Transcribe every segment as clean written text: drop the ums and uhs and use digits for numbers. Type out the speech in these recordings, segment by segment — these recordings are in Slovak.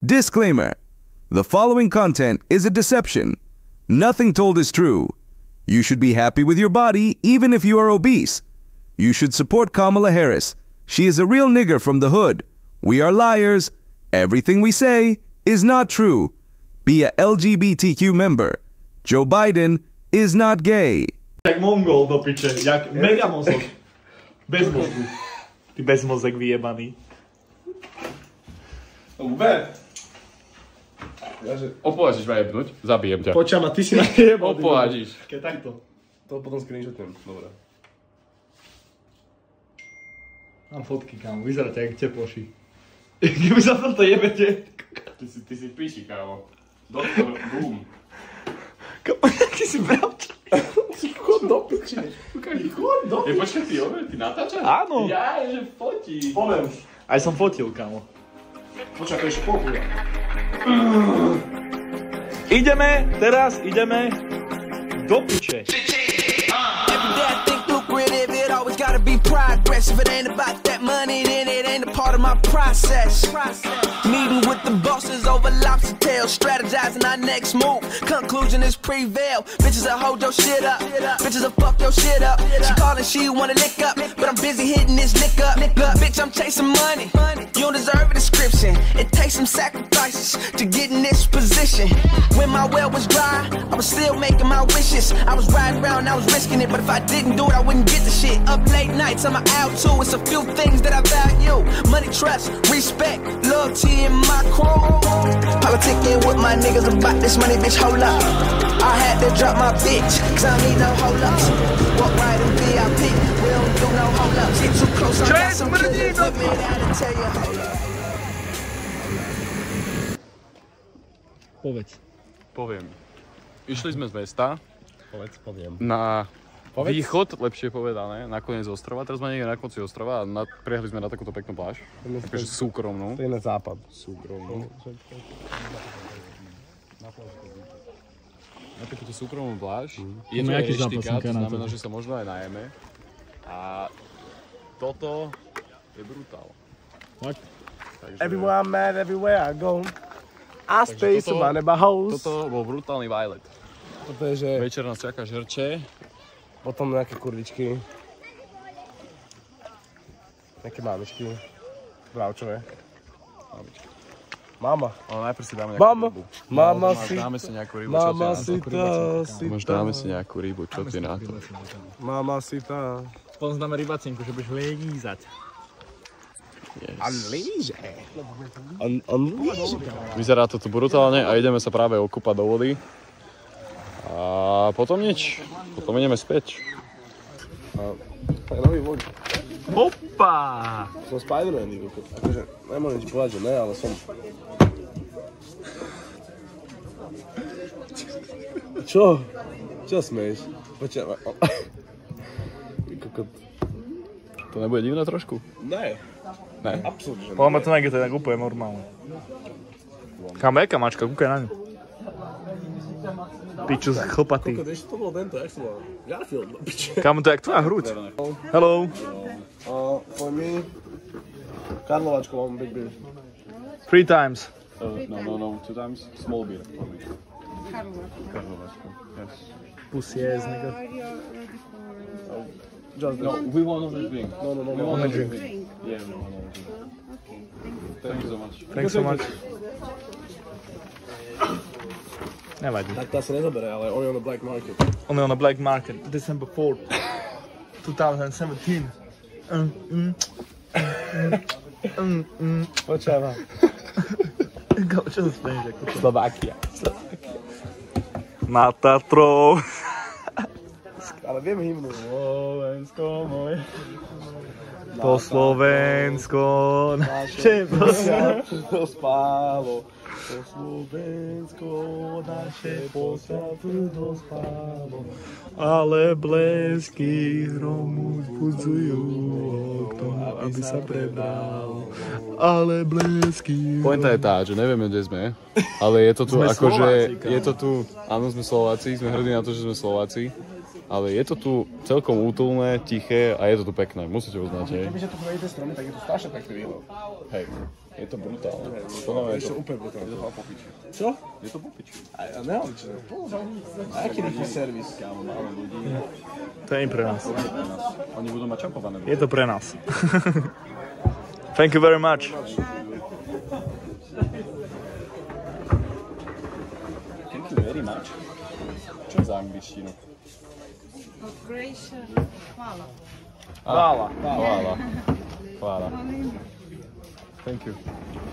Disclaimer. The following content is a deception. Nothing told is true. You should be happy with your body even if you are obese. You should support Kamala Harris. She is a real nigger from the hood. We are liars. Everything we say is not true. Be a LGBTQ member. Joe Biden is not gay. Tak Mongol do piče, jak mega mozog. Bez mozgu. Ty bezmozek vyjebaný. Ube! Opovážiš ma jebnúť? Zabijem ťa. Počia ma, ty si na jebal. Opovážiš. Keď takto. To potom screenshotujem. Dobre. Mám fotky, kámo, vyzeráte jak teploši. Keby sa to jebete. Ty si píši, kámo. Doktor, boom. Kámo, aký si bravča. Chod do piče. Chod do piče. Počkaj, ty natáčaš? Áno. Ja, že fotí. Poviem. Aj som fotil, kámo. Počkaj, to je špokúľa. Ideme do piče. Gotta be progress. If it ain't about that money, then it ain't a part of my process. Meeting with the bosses over lobster tails, strategizing our next move. Conclusion is prevail. Bitches will hold your shit up. Bitches will fuck your shit up. She calling, she wanna lick up, but I'm busy hitting this lick up. Look, bitch, I'm chasing money. You don't deserve a description. It takes some sacrifices to get in this position. When my well was dry, I was still making my wishes. I was riding around, I was risking it, but if I didn't do it, I wouldn't get the shit. Up late nights, I'm out too. It's a few things that I value: money, trust, respect, loyalty in my crew. Politicking with my niggas about this money, bitch, hold up. I had to drop my bitch, cause I don't need no hold ups. Walk right in VIP, we don't do no hold ups. Get too close, I got some killers with me that'll tell you hold up. Povedz. Poviem. Išli sme z mesta. Poviem. Na východ, lepšie povedané, na koniec ostrova. Teraz sme niekde na konci ostrova a priehli sme na takúto peknú pláž. Takže súkromnú. To je na západ. Súkromnú. Na takúto súkromnú pláž. Je to aj eštika, to znamená, že sa možno aj najeme. A toto je brutál. Fakt? Everywhere I'm mad, everywhere I go. I stay surrounded by hoes. Toto bol brutálny violet. Toto je, že... Večer nás čaká žrče. Potom nejaké kurvičky. Nejaké mámičky. Bravčové. Mamička. Mama. Ale najprv si dáme nejakú rybu. Mama si... Dáme si nejakú rybu, Mama si tá, si Možno tá. dáme si nejakú rybu, čo ty na to? Mama si tá. Potom dáme rybacinku, že budeš lízať. Yes. On líže. On líže. Vyzerá to tu brutálne a ideme sa práve okúpať do vody. A potom nič. Potom ideme späť. Nový vod. Hoppá! Som Spider-Man, akože nemôžem ti povedať, že ne, ale som... Čo? Čo smeješ? Počkaj. To nebude divné trošku? Ne. Ne? Absolutne. Podľa ma to nejde, to je tak úplne normálne. Kam jaká mačka, kúkaj na ňu. Piču chlpatý. Ešte to bol tento, jak sa volal? Garfield, no piče. Kámo, to je jak tvoja hruď. Hello. For me, Karlovačko mám big beer. 3 times. No, 2 times small beer. Karlovačko. Yes. Pussy ass, nigga. Just No, we want another drink. No. We want Only drink. Yeah, we want another drink. Thank you so much. Thanks so much. Nevadí. Tak tá sa nezabere, ale on je on the black market. Only on the black market, December 4th, 2017. Počáva. Čo sa smeješ? Slovakia. Na Tatrou. Ale viem hymnu. Slovensko moje. Po Slovensko naše spálo. Po Slovensko naše tvrdo spálo. ale blesky hromu vzbudzujú okno, aby sa prebral. Ale blesky... Pointa je tá, že nevieme, kde sme, ale je to tu akože... Je to tu... Áno, sme Slováci, sme hrdí na to, že sme Slováci. Ale je to tu celkom útulné, tiché a je to tu pekné, musíte uznať, hej. Kebyže tu nejde stromy, tak je to strašne pekný výhľad. Hej. Je to brutálne. Podľa mňa Je to úplne brutálne. Je to po piči. Čo? Je to po piči. A nemám čo. A aký rýchly servis? Kámo, málo ľudí. To je pre nás. Oni budú mať čapované. Je to pre nás. Thank you very much. Thank you very much. Čo je za angličtinu? Croatia. Hvala. Hvala. Thank you.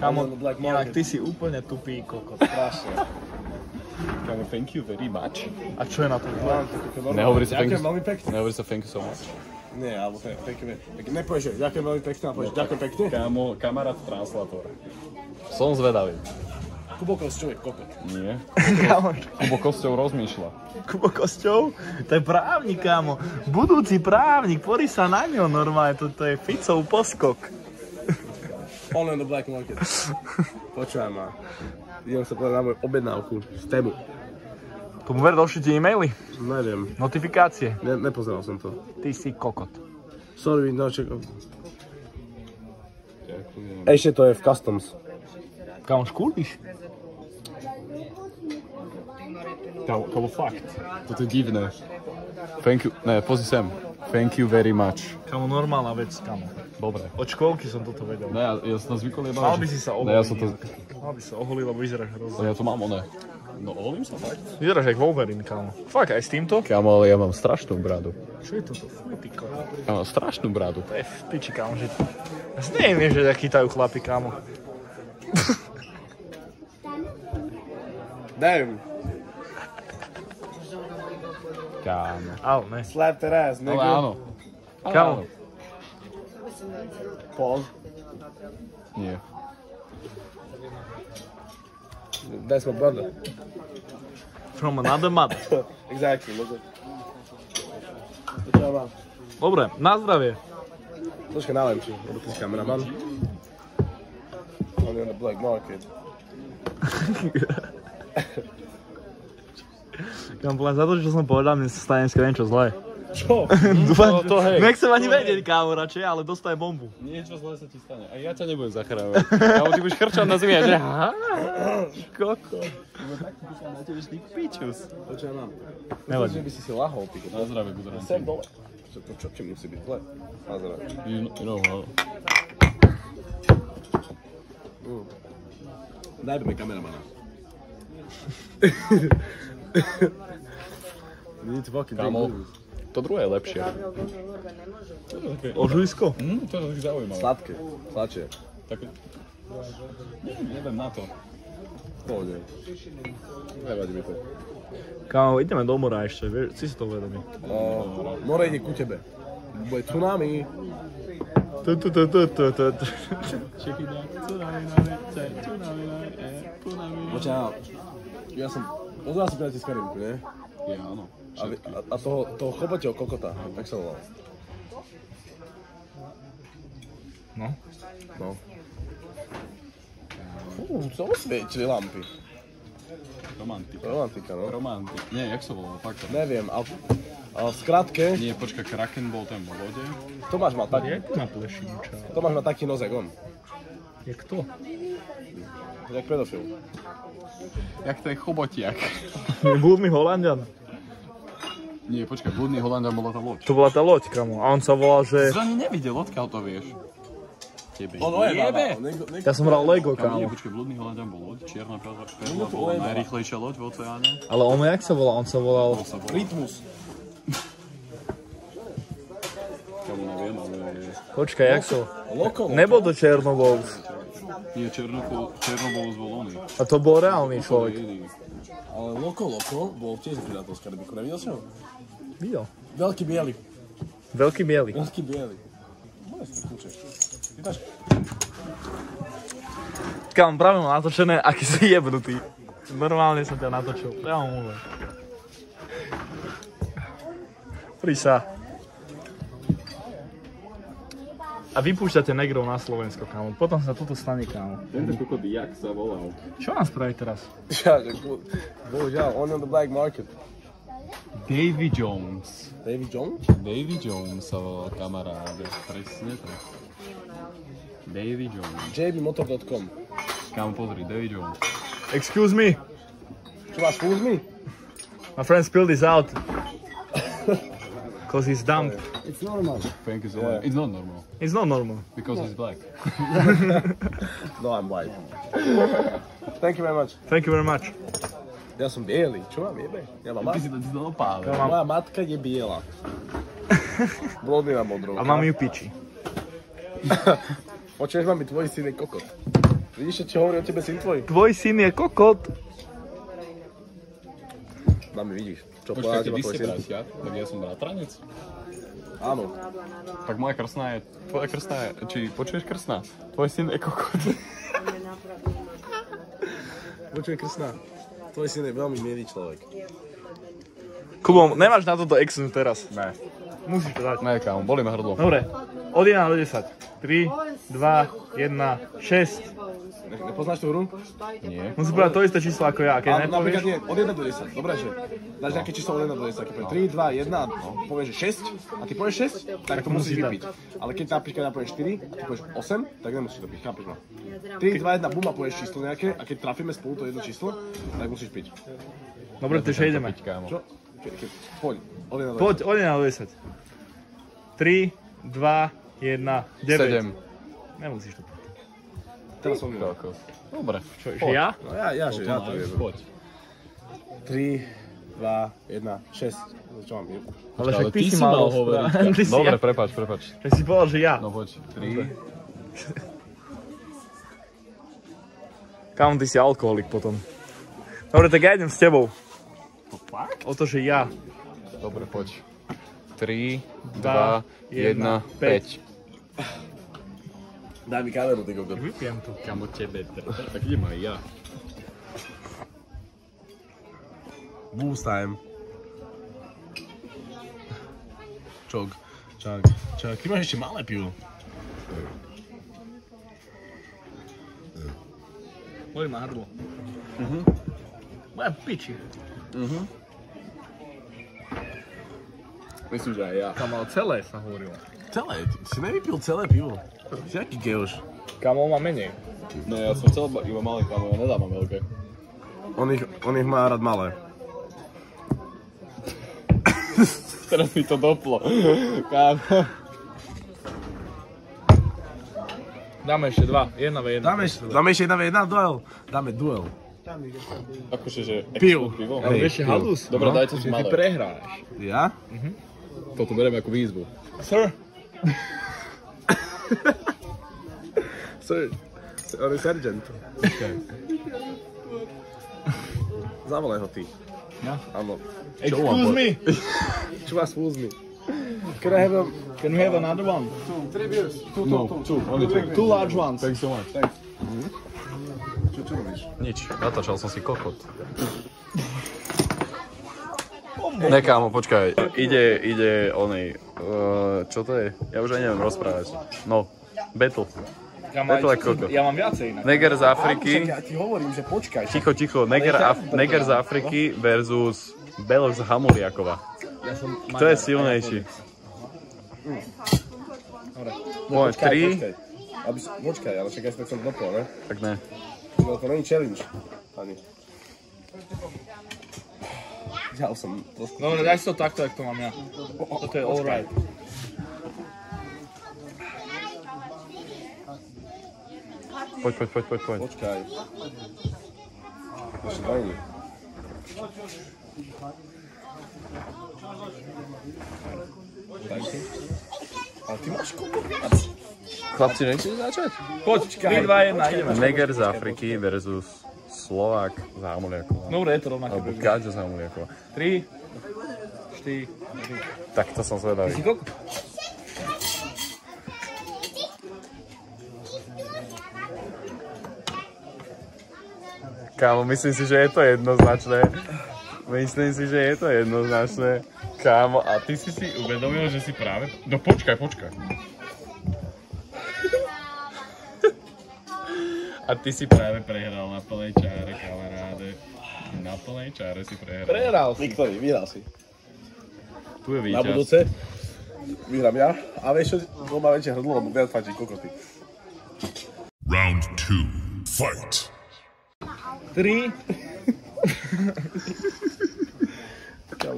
Kamo, inak ty si úplne tupý kokot. Strašne. Kámo, thank you very much. A čo je na to? Nehovorí sa Ďakujem veľmi pekne. Nehovorí sa thank you so much. Nie, alebo pekne. Nepovieš, že ďakujem veľmi pekne a povieš ďakujem pekne. Kámo, kamarát translator. Som zvedavý. Kubo Kosťov je kokot. Nie. Kubo Kosťov rozmýšľa. Kubo Kosťov? To je právnik, kámo. Budúci právnik, porí sa na ňo normálne. To je Ficov poskok. On on the black market. Počúvaj ma. Idem sa povedať na moju objednávku z Temu. Tomu ver, došli ti e-maily? Neviem. Notifikácie? Nepozeral som to. Ty si kokot. Sorry, no čekaj. Ešte to je v Customs. Kámo, škúliš? Kámo, fakt. Toto je divné. Thank you, pozri sem. Thank you very much. Kámo, normálna vec, kámo. Dobre. Od škôlky som toto vedel. Ne, ja som to zvykol jebať. Mal by si sa oholiť. Ne, ja som to... Mal by sa oholiť, lebo vyzeráš hrozne. Ja to mám, one. No, oholím sa, fakt. Vyzeráš jak Wolverine, kámo. Fakt, aj s týmto? Kámo, ale ja mám strašnú bradu. Čo je toto? Fuj, ty kokot. Ja mám strašnú bradu. To je v piči, kámo, že... Ja si neviem, že tak chytajú chlapi, kámo. Damn. Kámo. Ale ne. Slap that ass, nigga. Ale áno. Kámo. Pause. Nie. That's my brother. From another mother. Exactly, look at. Počúvaj ma. Dobre, na zdravie. Troška nalem ti, lebo ty si kameraman. On je on the black market. Kámo, len za to, čo som povedal, mne sa stane dneska niečo zlé. Čo? Dúfam, to hej. nechcem ani vedieť, kámo, radšej, ale dostaj bombu. Niečo zlé sa ti stane. A ja ťa nebudem zachrávať. Kámo, ty budeš chrčať na zemi a že... Koko. Tak by sa na tebe šli pičus. Počúvaj ma. Nevadí. Že by si si lahol, ty. Na zdravie, budem. Sem dole. Čo ti musí byť zle? Na zdravie. You know how. Dajme mi kameramana. Need to fucking Kámo, to druhé je lepšie. Ožujsko? To je taký zaujímavé. Sladké. Sladšie. Také... Neviem na to. Pohode. Nevadí mi to. Kámo, ideme do mora ešte, vieš, si to vedomí. More ide ku tebe. Bude tsunami. Počúvaj, ja som pozeral si Pirates z Karibiku, nie? Ja, áno. A toho chobatieho kokota, tak sa volal. No. No. Co osvietili lampy? Romantika. Romantika, no. Romantik. Nie, jak sa volal, fakt. Neviem, ale v skratke, Nie, počkaj, Kraken bol ten vo vode. Tomáš má taký, Na plešinča. Tomáš má taký nozek, on. Jak to? Jak pedofil. Jak to je chobotiak. Blúdny Holandian. Nie, počkaj, blúdny Holandian bola tá loď. To bola tá loď, kamo. A on sa volal, že... Si ani nevidel, odkiaľ to vieš. Tebe On jebe. Ja som hral Lego, Kámo, nie, kámo. počkaj, blúdny Holandian bol loď, čierna perla bola najrýchlejšia loď v oceáne. Ale on jak sa volal? On sa volal... Rytmus. Kámo, neviem, ale... Počkaj, jak sa... Loko. Nebol to Černovolc. Nie, Černobol zvol oný. A to bol reálny človek. Ale Loko bol tiež z Pirates z Karibiku, nevidel si ho? Videl. Veľký biely. Veľký biely. Veľký biely. Môžeš si kúčeš. Vytáš? Kámo, práve mám natočené, aký si jebnutý. Normálne som ťa natočil. Ja mám môžem. Prísa. A vypúšťate negrov na Slovensko, kámo. Potom sa toto stane, kámo. Tento kokot, jak sa volal? Čo nám spraví teraz? Bohužiaľ, on the black market. Davy Jones. Davy Jones? Davy Jones sa volal kamaráde. Presne tak. Davy Jones. jbmotor.com. Kámo, pozri, Davy Jones. Excuse me. Čo máš fúz mi? My friend spilled this out. Cause he's dumb. It's normal. Thank you so much. It's not normal. It's not normal. Because he's black. No, I'm white. Thank you very much. Thank you very much. Ja som bielý. Čo mám jebe? Ja mám Ty si to opále. Moja matka je biela. Blondina modrou. A mám ju piči. Počuješ, mami, tvoj syn je kokot. Vidíš, čo hovorí o tebe syn tvoj? Tvoj syn je kokot. Mami, vidíš. Čo Počkaj, povedal ty teba ste tvoj syn? bratia, tak ja som bratranec. Áno. Tak moja krstná je, tvoja krstná je, či počuješ krstná? Tvoj syn je kokot. Počuj, Krstná. Tvoj syn je veľmi milý človek. Kubo, nemáš na toto exnúť teraz. Ne. Musíš to dať. Ne, kámo, bolí ma hrdlo. Dobre, od 1 do 10. 3, 2, 1, 6. Nepoznáš tú hru? Nie. Musíš povedať to isté číslo ako ja, keď Napríklad nepovieš. nie, od 1 do 10. Dobre, že dáš nejaké číslo od 1 do 10. Keď poviem 3, 2, 1 a povieš, že 6 a ty povieš 6, tak to musíš vypiť. Ale keď napríklad povieš 4 a ty povieš 8, tak nemusíš to piť, chápeš ma? 3, 2, 1, bum a povieš číslo nejaké a keď trafíme spolu to jedno číslo, tak musíš piť. Dobre, takže ideme. Kámo. Čo? Poď, od 1 do 10. Poď, od 1 do 10. 3, 2, 1, 9. 7. Nemusíš to povedať. Teraz som mimo. Kokos. Dobre. Čo, že ja? No ja to viem. Poď. 3, 2, 1, 6. Čo mám? Ale však ty si mal hovoriť. Ty si Dobre, ja. prepáč. Tak si povedal, že ja. No poď. 3. Kámo, ty si alkoholik potom. Dobre, tak ja idem s tebou. O to, že ja. Dobre, poď. 3, 2, 1, 5. Daj mi kameru, ty kokot. Vypijem to. Kámo, tebe. Tak idem aj ja. Boost time. Čok. Ty máš ešte malé pivo. Boli ma hrdlo. Moja piči. Myslím, že aj ja. Tam ale celé sa hovorilo. Celé? Ty si nevypil celé pivo. Si aký geuš? Kámo, má menej. No ja som chcel iba malé, kámo, ja nedávam veľké. On ich má rád malé. Teraz mi to doplo. Kámo. Dáme ešte 2. 1v1. Dáme ešte 1v1 duel. Dáme duel. Akože, že Pivo. pivo. Ale ešte halus. Dobre, dajte si Ty malé. prehráš. Ja? Toto bereme ako výzvu. Sir. Sir. On je sergeant. Zavolaj ho ty. Ja? Áno. Excuse me. Čo vás fúzni? Can I have a... Can we have another one? 3 beers. No, only two. 2 large ones. Thanks so much. Čo robíš? Nič, natáčal som si kokot. Ne, kámo, počkaj. Ide onej, čo to je? Ja už aj neviem rozprávať. No, battle. Ja mám viacej inak. Neger z Afriky. Ja ti hovorím, že počkaj. Ticho. Neger z Afriky versus Belok z Hamuliakova. Kto je silnejší? Poď, 3. Počkaj, ale čakaj, tak som dopol, ne? Tak ne. No to není challenge. Ani. Ja som trošku... Dobre, daj si to takto, jak to mám ja. Toto je alright. Poď. Počkaj. Ešte daj mi. Daj si. Ale ty máš koľko viac? Chlapci, nechcete začať? Poď, 3, 2, 1, ideme. Neger z Afriky versus Slovák z Hamuliakova. Dobre, je to rovnaké. Alebo Káďo z Hamuliakova. 3, 4, Tak to som zvedavý. si koľko? Kámo, myslím si, že je to jednoznačné. Kámo, a ty si uvedomil, že si práve... No počkaj. A ty si práve prehral na plnej čáre, kamaráde. Na plnej čáre si prehral. Prehral si. Viktori, vyhral si. Tu je Na víťaz. budúce vyhrám ja. A vieš čo, on má väčšie hrdlo, lebo viac fajčí kokoty. Round 2. Fight. 3.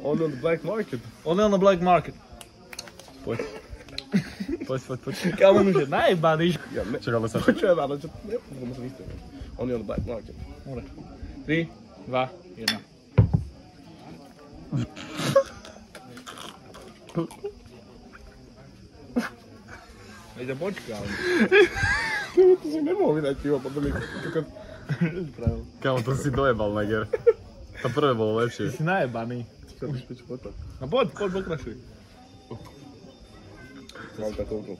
Only on the black market. Only on the black market. Poď. Kámo, už je najebaný. Čak, ale sa... Počujem, ale čo... Only on the black market. 3, 2, 1. Veď počkám. To si nemohol vydať pivo, potom je... Kámo, to si dojebal, Neger. To prvé bolo lepšie. Si najebaný. No poď, pokračuj. Mám takovú.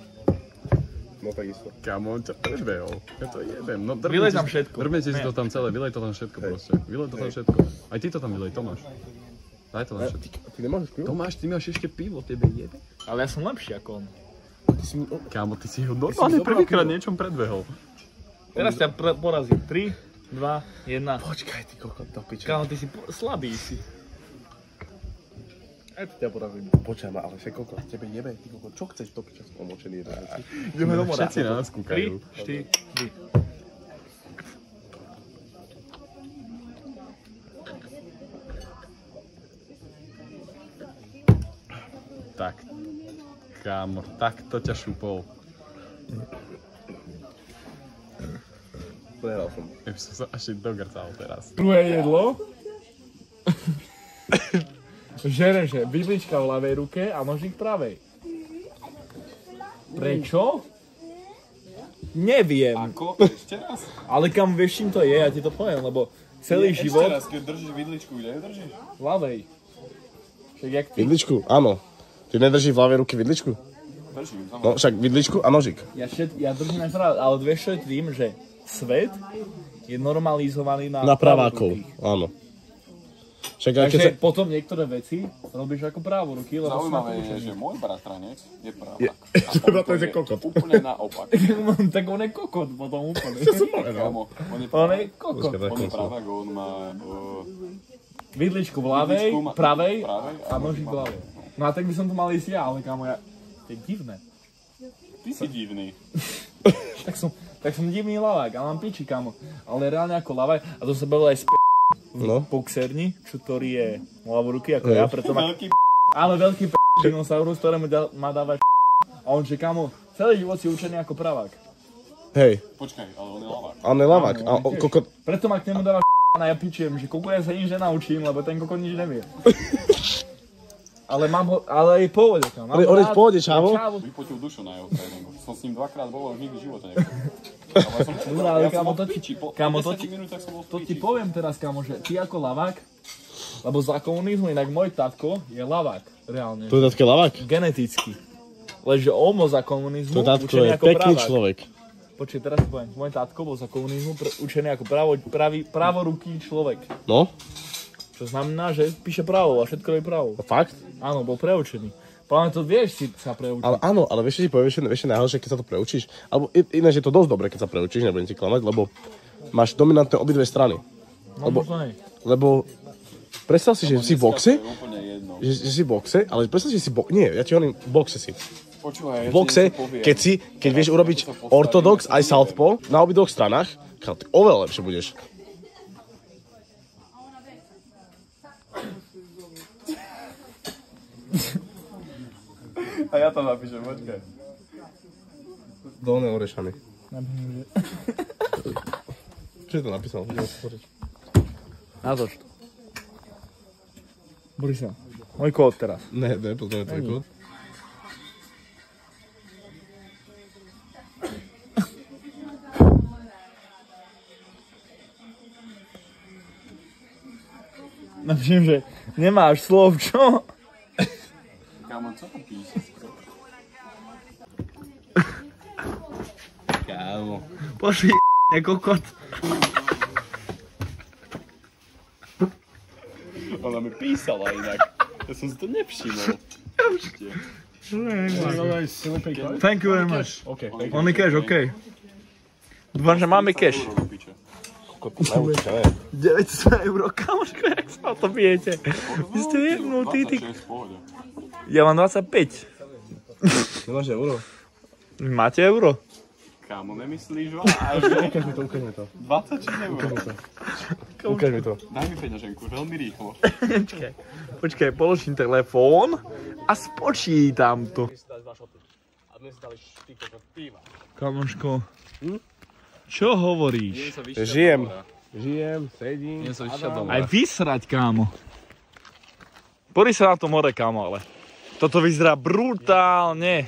No takisto. Kámo, on ťa predbehol. Ja to jedem. No, Vylej tam všetko. Drmete si to tam celé, vylej to tam všetko proste. Vylej to tam všetko. Aj ty to tam vylej, Tomáš. Daj to tam všetko. Ty nemáš pivo? Tomáš, ty máš ešte pivo, tebe jebe. Ale ja som lepší ako on. Kámo, ty si ho normálne prvýkrát niečom predbehol. Teraz ťa porazím. 3, 2, 1. Počkaj, ty kokot, do piče. Kámo, ty si slabý si. Aj to ťa porazím. Počkaj ma, ale však kokot, tebe jebe, ty kokot, čo chceš do piče omočený jeden? Ideme domov. Všetci na nás kúkajú. 3, 4, 3. Tak. Kámo, takto ťa šupol. Prehral som. Ja by som sa až dogrcal teraz. Druhé jedlo. Žereže, vidlička v ľavej ruke a nožík v pravej. Prečo? Neviem. Ako? Ešte raz? Ale kam vieš, čím to je, ja ti to poviem, lebo celý život... Ešte raz, keď držíš vidličku, kde ju držíš? V ľavej. Však jak ty? Vidličku? Áno. Ty nedržíš v ľavej ruke vidličku? Držím, No však vidličku a nožík. Ja držím aj pravý, ale vieš čo je tým, že svet je normalizovaný Na pravákov, pravorukých. áno. Však aj keď Takže sa... potom niektoré veci robíš ako právoruky, lebo Zaujímavé je, že môj bratranec je pravák. Bratranec je kokot. Úplne naopak. tak on je kokot potom úplne. Kámo, on je On je kokot. On je pravák, on má... Vidličku v ľavej, Vidličku má- pravej pravej a nožík v ľavej. No a tak by som to mal ísť ja, ale kámo, to je divné. Ty si divný. Tak som divný lavák a mám piči, kámo. Ale reálne ako lavák, a to sa bolo aj v boxerni, ktorý je ľavoruky ako ja, preto má... Veľký Ale veľký dinosaurus, ktorému má dávať a on že, kámo, celý život si učený ako pravák. Hej, Počkaj, ale on je lavák. on je lavák. A On tiež. kokot... Preto ma k nemu dáva a ja pičujem, že koľko ja sa nič nenaučím, lebo ten kokot nič nevie. Ale mám ho, ale je pohode, kámo. On je v pohode, čavo. Vypotil dušu na jeho tréningu. Som s ním dvakrát bol, už nikdy v živote Dobre, ale kámo, to ti... Kámo, to ti... To ti ti poviem teraz, kámo, že ty ako lavák, lebo za komunizmu, inak môj tatko je lavák, reálne. To je tatko lavák? Geneticky. Lenže on bol za komunizmu To tatko učený je ako pekný pravák. človek. Počkej, teraz ti poviem. Môj tatko bol za komunizmu učený ako pravoruký človek. No? Čo znamená, že píše právo a všetko je právo. Fakt? Áno, bol preučený. Páne, to vieš si sa preučiť. Ale áno, ale vieš, čo ti poviem, vieš najhoršie, keď sa to preučíš. Alebo ináč je to dosť dobré, keď sa preučíš, nebudem ti klamať, lebo máš dominantné obidve strany. No možno nie. Lebo predstav si, že si v boxe, úplne jedno. že si v boxe, ale predstav si, že si nie, ja ti hovorím, v boxe si. Počúvaj, V boxe, keď vieš urobiť ortodox aj southpaw na obidvoch stranách, ty oveľa lepšie budeš. A ja to napíšem, počkaj. Dolné orešany. Čo je to napísal? Natoč to. Borisa, môj kód teraz. Ne, to je tvoj kód. Napíšem, že nemáš slov, čo? Kámo, čo tam píšeš? Kámo. Pošli, kokot. Ona mi písala inak. Ja som si to nevšimol. Thank you very much. OK. Only cash, OK. Dúfam, že máme cash. 900 eur, kamoško, jak sa o to bijete? Vy ste jebnutí, ty. Ja mám 25. Nemáš euro? Máte euro? kámo, nemyslíš vážne? Ukáž mi to. 20 či nebolo? Ukáž mi to. Daj mi peňaženku, veľmi rýchlo. Počkaj, položím telefón a spočítam to. Kamoško, čo hovoríš? Žijem, sedím. Idem sa vyšťať domov. Aj vysrať, kámo. Pori sa na to more, kámo, ale. Toto vyzerá brutálne.